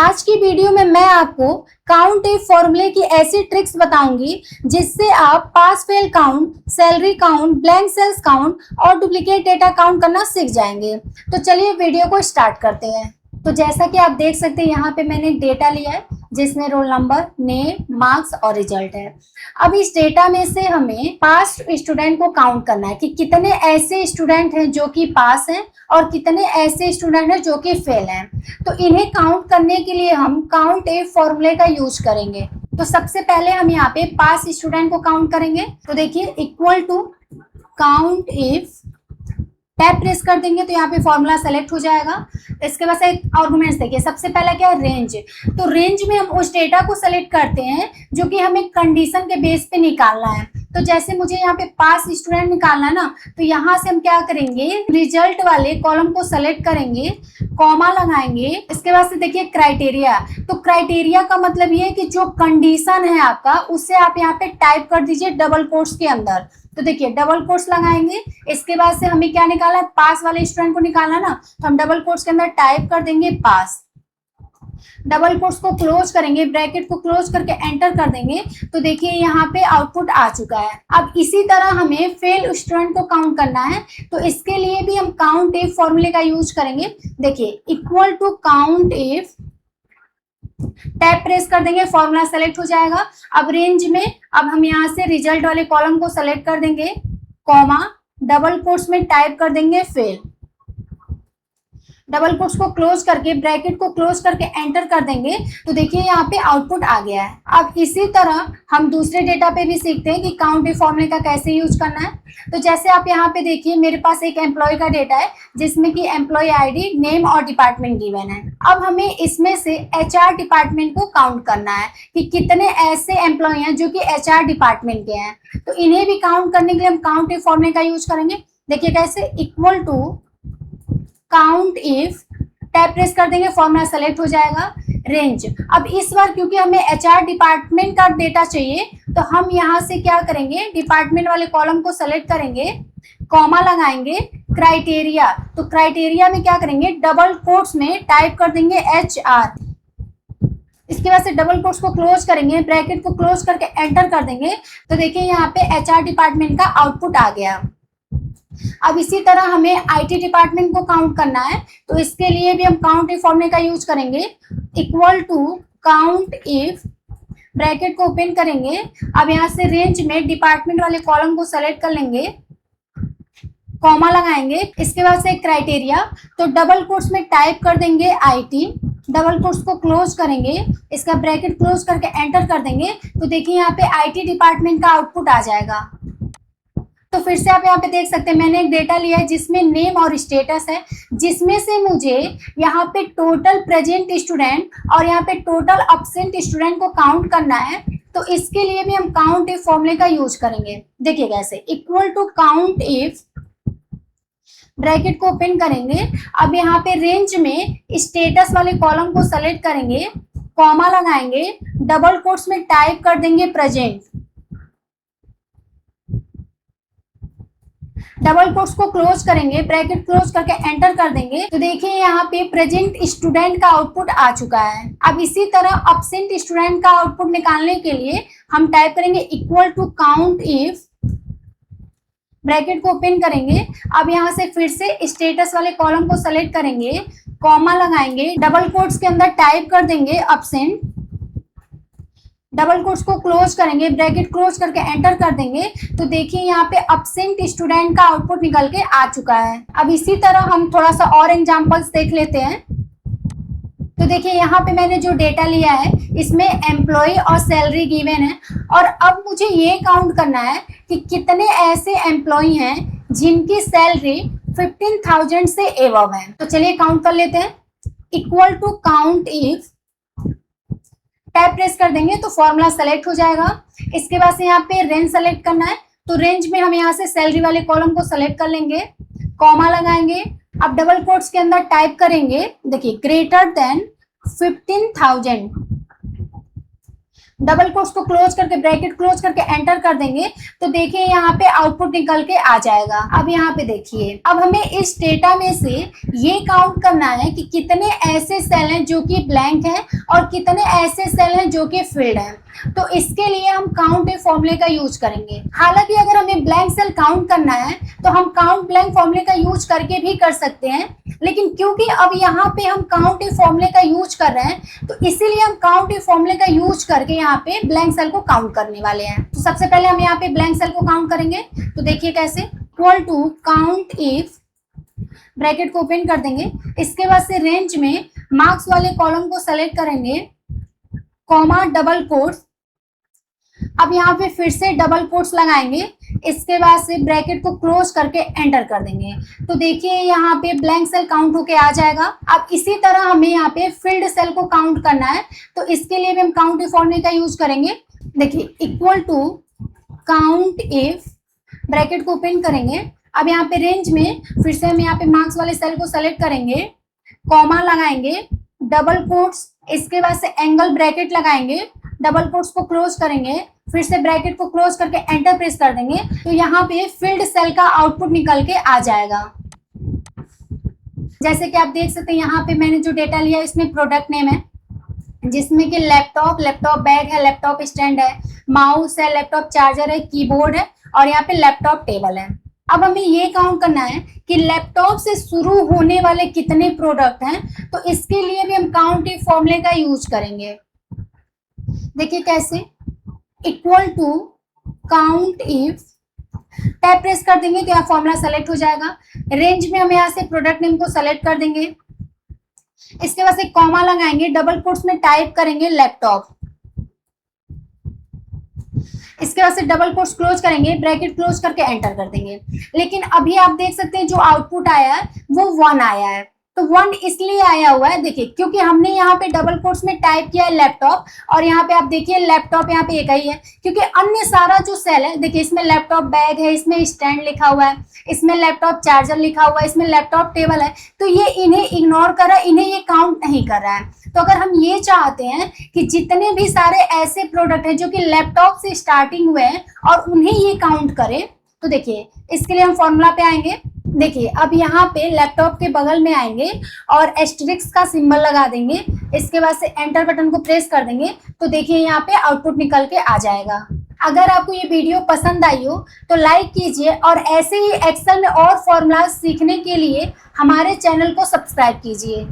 आज की वीडियो में मैं आपको काउंट इफ फॉर्मूले की ऐसी ट्रिक्स बताऊंगी जिससे आप pass fail count, salary count, blank cells count और डुप्लीकेट डेटा काउंट करना सीख जाएंगे। तो चलिए वीडियो को स्टार्ट करते हैं। तो जैसा कि आप देख सकते हैं यहाँ पे मैंने एक डेटा लिया है जिसमें रोल नंबर, नेम, मार्क्स और रिजल्ट है। अब इस डेटा में से हमें पास स्टूडेंट को काउंट करना है कि कितने ऐसे स्टूडेंट हैं जो कि पास हैं और कितने ऐसे स्टूडेंट हैं जो कि फेल हैं। तो इन्हें काउंट करने के लिए हम काउंट इफ फॉर्मूले का यूज करेंगे। तो सबसे पहले हम यहाँ पे पास स्टूडेंट को काउंट करेंगे। तो देखिए equal to count if, tab press कर देंगे तो यहाँ पे फॉर्मूला सेलेक्ट हो जाएगा। इसके बाद एक आर्गुमेंट्स देखिए, सबसे पहला क्या है, रेंज। तो रेंज में हम उस डेटा को सेलेक्ट करते हैं जो कि हमें कंडीशन के बेस पे निकालना है। तो जैसे मुझे यहाँ पे पास स्टूडेंट निकालना है ना, तो यहाँ से हम क्या करेंगे, रिजल्ट वाले कॉलम को सेलेक्ट करेंगे, कॉमा लगाएंगे। इसके बाद से देखिए क्राइटेरिया। तो क्राइटेरिया का मतलब ये है कि जो कंडीशन है आपका उसे आप यहाँ पे टाइप कर दीजिए डबल कोट्स के अंदर। तो देखिए डबल कोट्स लगाएंगे। इसके बाद से हमें क्या निकालना है, पास वाले स्टूडेंट को निकालना ना, तो हम डबल कोट्स के अंदर टाइप कर देंगे पास। डबल कोट्स को क्लोज करेंगे, ब्रैकेट को क्लोज करके एंटर कर देंगे। तो देखिए यहाँ पे आउटपुट आ चुका है। अब इसी तरह हमें फेल स्टूडेंट को काउंट करना है। तो इसके लिए भी हम काउंट इफ फॉर्मूले का यूज करेंगे। देखिए equal to count if, tab press कर देंगे, फॉर्मूला सेलेक्ट हो जाएगा। अब रेंज में अब हम यहाँ से रिजल्ट वाले कॉलम को सेलेक्ट कर देंगे, कॉमा, डबल कोट्स में टाइप कर देंगे फेल। डबल कोट्स को क्लोज करके, ब्रैकेट को क्लोज करके एंटर कर देंगे। तो देखिए यहाँ पे आउटपुट आ गया है। अब इसी तरह हम दूसरे डेटा पे भी सीखते हैं कि काउंट इफ फॉर्मूले का कैसे यूज करना है। तो जैसे आप यहाँ पे देखिए मेरे पास एक एम्प्लॉय का डेटा है जिसमें कि एम्प्लॉय आईडी, नेम और डिपार्टमेंट गिवन है। अब हमें इसमें से एचआर डिपार्टमेंट को काउंट करना है कि कितने ऐसे एम्प्लॉय हैं जो कि एचआर डिपार्टमेंट के हैं। तो इन्हें भी काउंट करने के लिए हम काउंट इफ फॉर्मूले का यूज करेंगे। देखिए कैसे, equal to count if, tab press कर देंगे, फॉर्मूला सेलेक्ट हो जाएगा, रेंज। अब इस बार क्योंकि हमें एचआर डिपार्टमेंट का डेटा चाहिए तो हम यहाँ से क्या करेंगे, डिपार्टमेंट वाले कॉलम को सेलेक्ट करेंगे, कॉमा लगाएंगे, क्राइटेरिया। तो क्राइटेरिया में क्या करेंगे, डबल कोट्स में टाइप कर देंगे एचआर। इसके बाद से डबल कोट्स को क्लोज करेंगे, ब्रैकेट को क्लोज करके एंटर कर देंगे। तो देखिए यहाँ पे एचआर डिपार्टमेंट का आउटपुट आ गया। अब इसी तरह हमें आईटी डिपार्टमेंट को काउंट करना है। तो इसके लिए भी हम काउंट इफ फॉर्मूले का यूज करेंगे। Equal to count if, bracket को ओपन करेंगे। अब यहाँ से रेंज में डिपार्टमेंट वाले कॉलम को सेलेक्ट कर लेंगे, कॉमा लगाएंगे। इसके बाद से क्राइटेरिया, तो डबल कोट्स में टाइप कर देंगे आईटी, डबल कोट्स को क्लोज करेंगे, इसका ब्रैकेट क्लोज करके एंटर कर देंगे। तो देखिए यहाँ पे आईटी डिपार्टमेंट का आउटपुट आ जाएगा। तो फिर से आप यहाँ पे देख सकते हैं मैंने एक डेटा लिया है जिसमें नेम और स्टेटस है, जिसमें से मुझे यहाँ पे टोटल प्रेजेंट स्टूडेंट और यहाँ पे टोटल अब्सेंट स्टूडेंट को काउंट करना है। तो इसके लिए भी हम काउंट इफ फॉर्मूले का यूज करेंगे। देखिए कैसे, equal to count if, bracket को ओपन करेंगे। अब यहाँ पे रेंज में स्टेटस वाले कॉलम को सेलेक्ट करेंगे, कॉमा लगाएंगे, डबल कोट्स में टाइप कर देंगे प्रेजेंट, डबल कोट्स को क्लोज करेंगे, ब्रैकेट क्लोज करके एंटर कर देंगे। तो देखिए यहाँ पे प्रेजेंट स्टूडेंट का आउटपुट आ चुका है। अब इसी तरह अब्सेंट स्टूडेंट का आउटपुट निकालने के लिए हम टाइप करेंगे equal to count if, bracket को ओपन करेंगे। अब यहाँ से फिर से स्टेटस वाले कॉलम को सेलेक्ट करेंगे, कॉमा लगाएंगे, डबल कोट्स के अंदर टाइप कर देंगे अब्सेंट, डबल कोट्स को क्लोज करेंगे, ब्रैकेट क्लोज करके एंटर कर देंगे। तो देखिए यहाँ पे अब्सेंट स्टूडेंट का आउटपुट निकल के आ चुका है। अब इसी तरह हम थोड़ा सा और एग्जांपल्स देख लेते हैं। तो देखिए यहाँ पे मैंने जो डेटा लिया है इसमें एम्प्लॉय और सैलरी गिवन है और अब मुझे ये काउंट करना है कि कितने ऐसे एम्प्लॉय हैं जिनकी सैलरी 15,000 से एबव है। तो चलिए काउंट कर लेते हैं। Equal to count if, tab press कर देंगे तो फॉर्मूला सेलेक्ट हो जाएगा। इसके बाद से यहाँ पे रेंज सेलेक्ट करना है। तो रेंज में हम यहाँ से सैलरी वाले कॉलम को सेलेक्ट कर लेंगे, कॉमा लगाएंगे। अब डबल कोट्स के अंदर टाइप करेंगे, देखिए ग्रेटर देन 15,000, डबल कोट्स को क्लोज करके, ब्रैकेट क्लोज करके एंटर कर देंगे। तो देखिए यहाँ पे आउटपुट निकल के आ जाएगा। अब यहाँ पे देखिए, अब हमें इस डेटा में से ये काउंट करना है कि कितने ऐसे सेल हैं जो कि ब्लैंक हैं और कितने ऐसे सेल हैं जो कि फिल्ड हैं। तो इसके लिए हम काउंट ए फॉर्मूले का यूज करेंगे। हालांकि अगर हमें ब्लैंक सेल काउंट करना है तो हम काउंट ब्लैंक फॉर्मूले का यूज करके भी कर सकते हैं, लेकिन क्योंकि अब यहाँ पे हम काउंट ए फॉर्मूले का यूज कर रहे हैं तो इसीलिए हम काउंट ए फॉर्मूले का यूज करके यहाँ पे ब्लैंक सेल को काउंट करने वाले हैं। तो सबसे पहले हम यहाँ पे ब्लैंक सेल को काउंट करेंगे। तो देखिए कैसे, equal to count if, bracket को ओपन कर देंगे, इसके बाद से रेंज में मार्क्स वाले कॉलम को सेलेक्ट करेंगे, कॉमा डबल कोट्स। अब यहाँ पे फिर से डबल कोट्स लगाएंगे, इसके बाद से ब्रैकेट को क्लोज करके एंटर कर देंगे। तो देखिए यहाँ पे ब्लैंक सेल काउंट होके आ जाएगा। अब इसी तरह हमें यहाँ पे फिल्ड सेल को काउंट करना है, तो इसके लिए भी हम काउंट इफ फॉर्मूले का यूज करेंगे। देखिए equal to count if, bracket को ओपन करेंगे। अब यहाँ पे रेंज में फिर से हम यहाँ पे मार्क्स वाले सेल को सेलेक्ट करेंगे, कॉमा लगाएंगे, डबल कोट्स, इसके बाद से एंगल ब्रैकेट लगाएंगे, डबल कोट्स को क्लोज करेंगे, फिर से ब्रैकेट को क्लोज करके एंटर प्रेस कर देंगे। तो यहाँ पे फिल्ड सेल का आउटपुट निकल के आ जाएगा। जैसे कि आप देख सकते हैं यहाँ पे मैंने जो डेटा लिया इसमें प्रोडक्ट नेम है, जिसमें कि लैपटॉप, लैपटॉप बैग है, लैपटॉप स्टैंड है, माउस है, लैपटॉप चार्जर है, कीबोर्ड है और यहाँ पे लैपटॉप टेबल है। अब हमें ये काउंट करना है कि लैपटॉप से शुरू होने वाले कितने प्रोडक्ट हैं, तो इसके लिए भी हम काउंट इफ फॉर्मूले का यूज करेंगे। देखिए कैसे, equal to count if, tab press कर देंगे तो यहाँ फॉर्मूला सेलेक्ट हो जाएगा। रेंज में हम यहाँ से प्रोडक्ट नेम को सेलेक्ट कर देंगे, इसके बाद से कॉमा लगाएंगे, डबल कोट्स में टाइप करेंगे लैपटॉप, इसके बाद से डबल कोट्स क्लोज करेंगे, ब्रैकेट क्लोज करके एंटर कर देंगे। लेकिन अभी आप देख सकते हैं जो आउटपुट आया है वो 1 आया है। तो 1 इसलिए आया हुआ है, देखिए क्योंकि हमने यहाँ पे डबल कोट्स में टाइप किया है लैपटॉप, और यहाँ पे आप देखिए लैपटॉप यहाँ पे एक ही है, क्योंकि अन्य सारा जो सेल है, देखिए इसमें लैपटॉप बैग है, इसमें स्टैंड लिखा हुआ है, इसमें लैपटॉप चार्जर लिखा हुआ है, इसमें लैपटॉप टेबल है, तो ये इन्हें इग्नोर कर रहा है, इन्हें ये काउंट नहीं कर रहा है। तो अगर हम ये चाहते हैं कि जितने भी सारे ऐसे प्रोडक्ट हैं जो कि लैपटॉप से स्टार्टिंग हुए हैं और उन्हें ये काउंट करें, तो देखिए इसके लिए हम फॉर्मूला पे आएंगे। देखिए अब यहाँ पे लैपटॉप के बगल में आएंगे और एस्टेरिस्क का सिंबल लगा देंगे, इसके बाद से एंटर बटन को प्रेस कर देंगे। तो देखिए यहाँ पे आउटपुट निकल के आ जाएगा। अगर आपको ये वीडियो पसंद आई हो तो लाइक कीजिए और ऐसे ही एक्सेल में और फॉर्मूला सीखने के लिए हमारे चैनल को सब्सक्राइब कीजिए।